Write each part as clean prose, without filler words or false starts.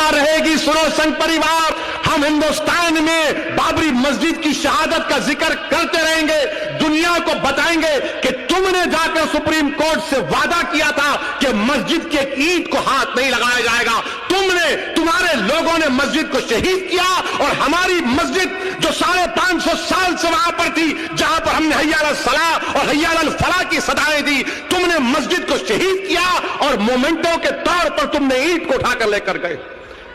दुनिया रहेगी। सुनो संघ परिवार, हम हिंदुस्तान में बाबरी मस्जिद की शहादत का जिक्र करते रहेंगे, दुनिया को बताएंगे कि तुमने जाकर सुप्रीम कोर्ट से वादा किया था कि मस्जिद के एक ईंट को हाथ नहीं लगाया जाएगा। तुम्हारे लोगों ने मस्जिद को शहीद किया और हमारी मस्जिद जो 550 साल से वहां पर थी, जहां पर हमने हय्या अल सलाह और हय्या अल फलाह की सदाएं दी, तुमने मस्जिद को शहीद किया और मोमेंटों के तौर पर तुमने ईंट को उठाकर लेकर गए।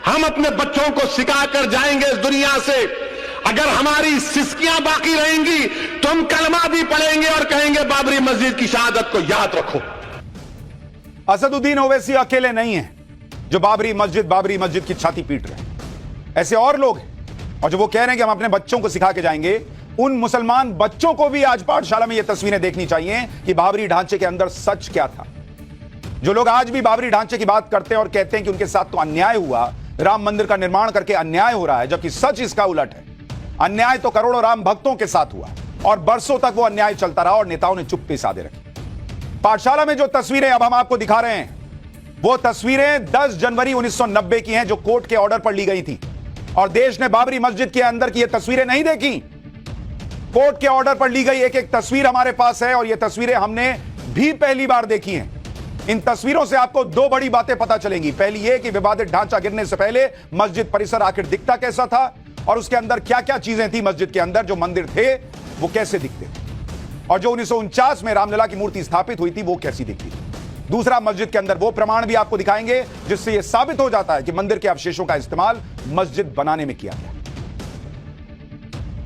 हम अपने बच्चों को सिखाकर जाएंगे इस दुनिया से, अगर हमारी सिस्कियां बाकी रहेंगी तो हम कलमा भी पढ़ेंगे और कहेंगे बाबरी मस्जिद की शहादत को याद रखो। असदुद्दीन ओवैसी अकेले नहीं है जो बाबरी मस्जिद की छाती पीट रहे हैं, ऐसे और लोग हैं। और जो वो कह रहे हैं कि हम अपने बच्चों को सिखा के जाएंगे, उन मुसलमान बच्चों को भी आज पाठशाला में ये तस्वीरें देखनी चाहिए कि बाबरी ढांचे के अंदर सच क्या था। जो लोग आज भी बाबरी ढांचे की बात करते हैं और कहते हैं कि उनके साथ तो अन्याय हुआ, राम मंदिर का निर्माण करके अन्याय हो रहा है, जबकि सच इसका उलट है। अन्याय तो करोड़ों राम भक्तों के साथ हुआ और बरसों तक वो अन्याय चलता रहा और नेताओं ने चुप्पी साधे रखी। पाठशाला में जो तस्वीरें अब हम आपको दिखा रहे हैं, वो तस्वीरें 10 जनवरी 1990 की हैं, जो कोर्ट के ऑर्डर पर ली गई थी। और देश ने बाबरी मस्जिद के अंदर की ये तस्वीरें नहीं देखी, कोर्ट के ऑर्डर पर ली गई एक एक तस्वीर हमारे पास है और ये तस्वीरें हमने भी पहली बार देखी हैं। इन तस्वीरों से आपको दो बड़ी बातें पता चलेंगी। पहली ये कि विवादित ढांचा गिरने से पहले मस्जिद परिसर आखिर दिखता कैसा था और उसके अंदर क्या क्या चीजें थी, मस्जिद के अंदर जो मंदिर थे वो कैसे दिखते थे, और जो 1949 में रामलला की मूर्ति स्थापित हुई थी वो कैसी दिखती थी। दूसरा, मस्जिद के अंदर वो प्रमाण भी आपको दिखाएंगे जिससे यह साबित हो जाता है कि मंदिर के अवशेषों का इस्तेमाल मस्जिद बनाने में किया गया।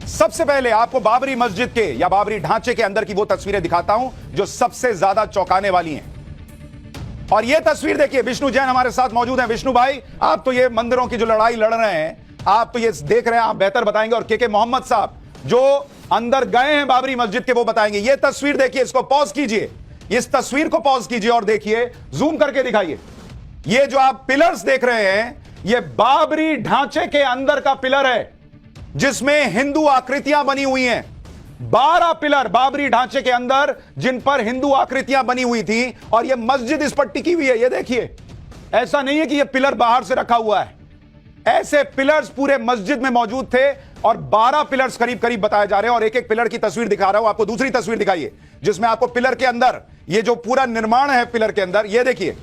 सबसे पहले आपको बाबरी मस्जिद के या बाबरी ढांचे के अंदर की वो तस्वीरें दिखाता हूं जो सबसे ज्यादा चौंकाने वाली हैं। और यह तस्वीर देखिए, विष्णु जैन हमारे साथ मौजूद हैं। विष्णु भाई, आप तो ये मंदिरों की जो लड़ाई लड़ रहे हैं, आप तो ये देख रहे हैं, आप बेहतर बताएंगे। और के मोहम्मद साहब जो अंदर गए हैं बाबरी मस्जिद के, वो बताएंगे। ये तस्वीर देखिए, इसको पॉज कीजिए, इस तस्वीर को पॉज कीजिए और देखिए, जूम करके दिखाइए। ये जो आप पिलर्स देख रहे हैं, ये बाबरी ढांचे के अंदर का पिलर है जिसमें हिंदू आकृतियां बनी हुई हैं। 12 पिलर बाबरी ढांचे के अंदर जिन पर हिंदू आकृतियां बनी हुई थी और यह मस्जिद इस पर टिकी हुई है। यह देखिए, ऐसा नहीं है कि यह पिलर बाहर से रखा हुआ है, ऐसे पिलर्स पूरे मस्जिद में मौजूद थे और 12 पिलर्स करीब करीब बताए जा रहे हैं। और एक एक पिलर की तस्वीर दिखा रहा हूं आपको। दूसरी तस्वीर दिखाइए जिसमें आपको पिलर के अंदर ये जो पूरा निर्माण है पिलर के अंदर, ये देखिए,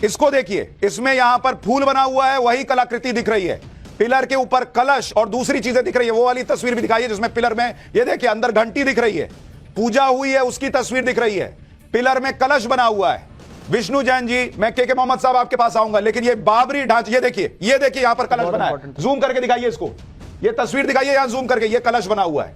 इसको देखिए, इसमें यहां पर फूल बना हुआ है, वही कलाकृति दिख रही है। पिलर के ऊपर कलश और दूसरी चीजें दिख रही है। वो वाली तस्वीर भी दिखाइए जिसमें पिलर में, ये देखिए, अंदर घंटी दिख रही है, पूजा हुई है उसकी तस्वीर दिख रही है, पिलर में कलश बना हुआ है। विष्णु जैन जी, मैं के मोहम्मद साहब आपके पास आऊंगा, लेकिन ये बाबरी ढांचा, ये देखिए, यहां पर कलश बना है। जूम करके दिखाइए इसको, ये तस्वीर दिखाइए यहां जूम करके, ये कलश बना हुआ है।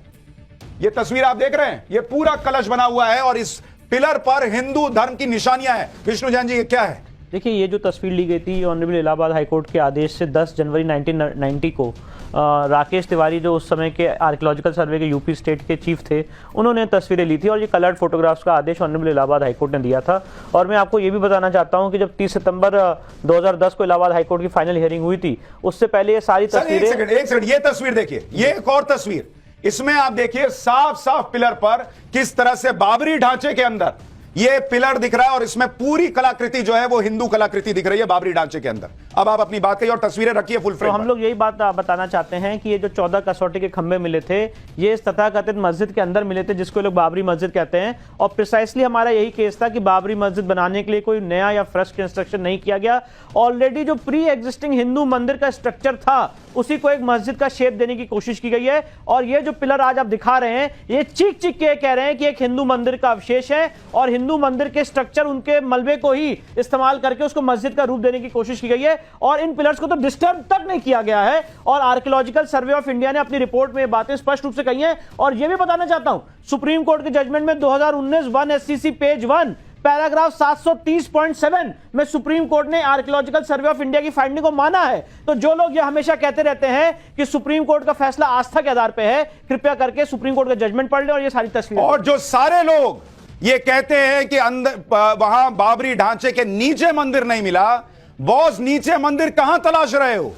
ये तस्वीर आप देख रहे हैं, ये पूरा कलश बना हुआ है और इस पिलर पर हिंदू धर्म की निशानियां हैं। विष्णु जैन जी, ये क्या है? देखिए, ये जो तस्वीर ली गई थी ऑनरेबल इलाहाबाद हाईकोर्ट के आदेश से 10 जनवरी 1990 को राकेश तिवारी, जो उस समय के आर्कियोलॉजिकल सर्वे के यूपी स्टेट के चीफ थे, उन्होंने तस्वीरें ली थी और ये कलर्ड फोटोग्राफ्स का आदेश ऑनरेबल इलाहाबाद हाईकोर्ट ने दिया था। और मैं आपको ये भी बताना चाहता हूँ कि जब 30 सितंबर 2010 को इलाहाबाद हाईकोर्ट की फाइनल हियरिंग हुई थी, उससे पहले ये सारी तस्वीरें। एक सेकंड, ये तस्वीर देखिए, ये एक और तस्वीर, इसमें आप देखिए साफ साफ पिलर पर किस तरह से बाबरी ढांचे के अंदर ये पिलर दिख रहा है और इसमें पूरी कलाकृति जो है वो हिंदू कलाकृति दिख रही है बाबरी ढांचे के अंदर। अब आप अपनी बात कहिए और तस्वीरें रखिए फुल फ्रेम। तो हम लोग यही बात बताना चाहते हैं कि ये जो 14 कसौटी के खंभे मिले थे, ये इस तथाकथित मस्जिद के अंदर मिले थे जिसको लोग बाबरी मस्जिद कहते हैं। और प्रिसाइसली हमारा यही केस था कि बाबरी मस्जिद बनाने के लिए कोई नया या फ्रेश कंस्ट्रक्शन नहीं किया गया। ऑलरेडी जो प्री एग्जिस्टिंग हिंदू मंदिर का स्ट्रक्चर था, उसी को एक मस्जिद का शेप देने की कोशिश की गई है। और ये जो पिलर आज आप दिखा रहे हैं, ये चीख चीख के कह रहे हैं कि एक हिंदू मंदिर का अवशेष है और हिंदू मंदिर के स्ट्रक्चर, उनके मलबे को ही इस्तेमाल करके उसको मस्जिद का रूप देने की कोशिश की गई है। और इन पिलर्स को तो डिस्टर्ब तक नहीं किया गया है। और आर्कियोलॉजिकल सर्वे ऑफ इंडिया ने अपनी रिपोर्ट में ये बातें स्पष्ट रूप से कही हैं। और यह भी बताना चाहता हूं, सुप्रीम कोर्ट के जजमेंट में 2019 1 SCC पेज 1 पैराग्राफ 730.7 में सुप्रीम कोर्ट ने आर्कियोलॉजिकल सर्वे ऑफ इंडिया की फाइंडिंग को माना है। तो जो लोग ये हमेशा कहते रहते हैं कि सुप्रीम कोर्ट का फैसला आस्था के आधार पे है, कृपया करके सुप्रीम कोर्ट का जजमेंट पढ़ ले और ये सारी तस्वीरें। और जो सारे लोग ये कहते हैं कि अंदर वहां बाबरी ढांचे के नीचे मंदिर नहीं मिला, बॉस नीचे मंदिर कहां तलाश रहे हो?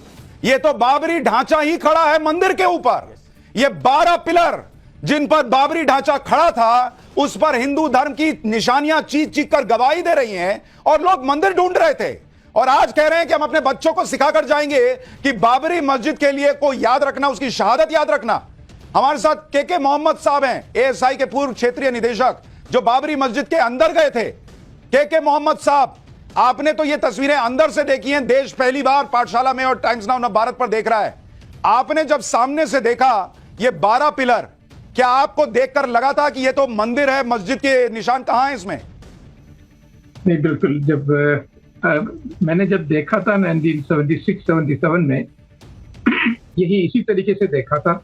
ये तो बाबरी ढांचा ही खड़ा है मंदिर के ऊपर। ये 12 पिलर जिन पर बाबरी ढांचा खड़ा था, उस पर हिंदू धर्म की निशानियां चीख चीख कर गवाही दे रही हैं और लोग मंदिर ढूंढ रहे थे। और आज कह रहे हैं कि हम अपने बच्चों को सिखाकर जाएंगे कि बाबरी मस्जिद के लिए को याद रखना, उसकी शहादत याद रखना। हमारे साथ के मोहम्मद साहब हैं, एएसआई के पूर्व क्षेत्रीय निदेशक, जो बाबरी मस्जिद के अंदर गए थे। के मोहम्मद साहब, आपने तो ये तस्वीरें अंदर से देखी हैं, देश पहली बार पाठशाला में और टाइम्स नाउ भारत पर देख रहा है। आपने जब सामने से देखा ये 12 पिलर, क्या आपको देखकर लगा था कि ये तो मंदिर है, मस्जिद के निशान कहां है इसमें? नहीं, बिल्कुल। जब मैंने जब देखा था 1976-77 में, यही इसी तरीके से देखा था।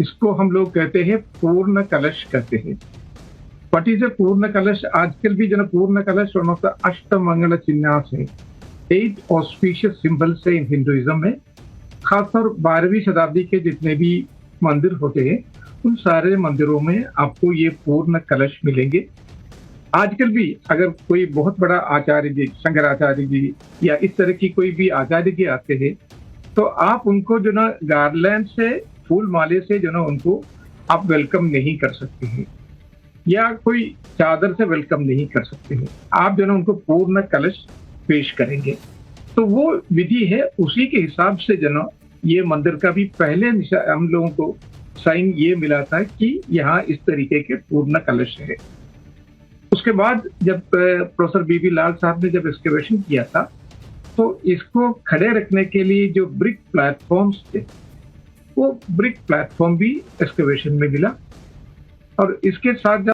इसको हम लोग कहते हैं पूर्ण कलश कहते हैं। व्हाट इज ए पूर्ण कलश? आजकल भी जो पूर्ण कलश वन ऑफ द अष्टमंगल चिन्ह है, 8 ऑस्पिशियस सिंबल्स है इन हिंदुइज्म में। खासतौर 12वीं शताब्दी के जितने भी मंदिर होते हैं, उन सारे मंदिरों में आपको ये पूर्ण कलश मिलेंगे। आजकल भी अगर कोई बहुत बड़ा आचार्य जी, शंकराचार्य जी या इस तरह की कोई भी आचार्य जी आते हैं, तो आप उनको जो ना गार्लैंड से, फूल माले से जो ना उनको आप वेलकम नहीं कर सकते हैं, या कोई चादर से वेलकम नहीं कर सकते हैं। आप जो ना उनको पूर्ण कलश पेश करेंगे। तो वो विधि है, उसी के हिसाब से जो ना ये मंदिर का भी पहले हम लोगों को साइन ये मिला था कि यहाँ इस तरीके के पूर्ण कलश है। उसके बाद जब प्रोफेसर बीबी लाल साहब ने जब एक्सकेवेशन किया था, तो इसको खड़े रखने के लिए जो ब्रिक प्लेटफॉर्म्स थे, वो ब्रिक प्लेटफॉर्म भी एक्सकेवेशन में मिला। और इसके साथ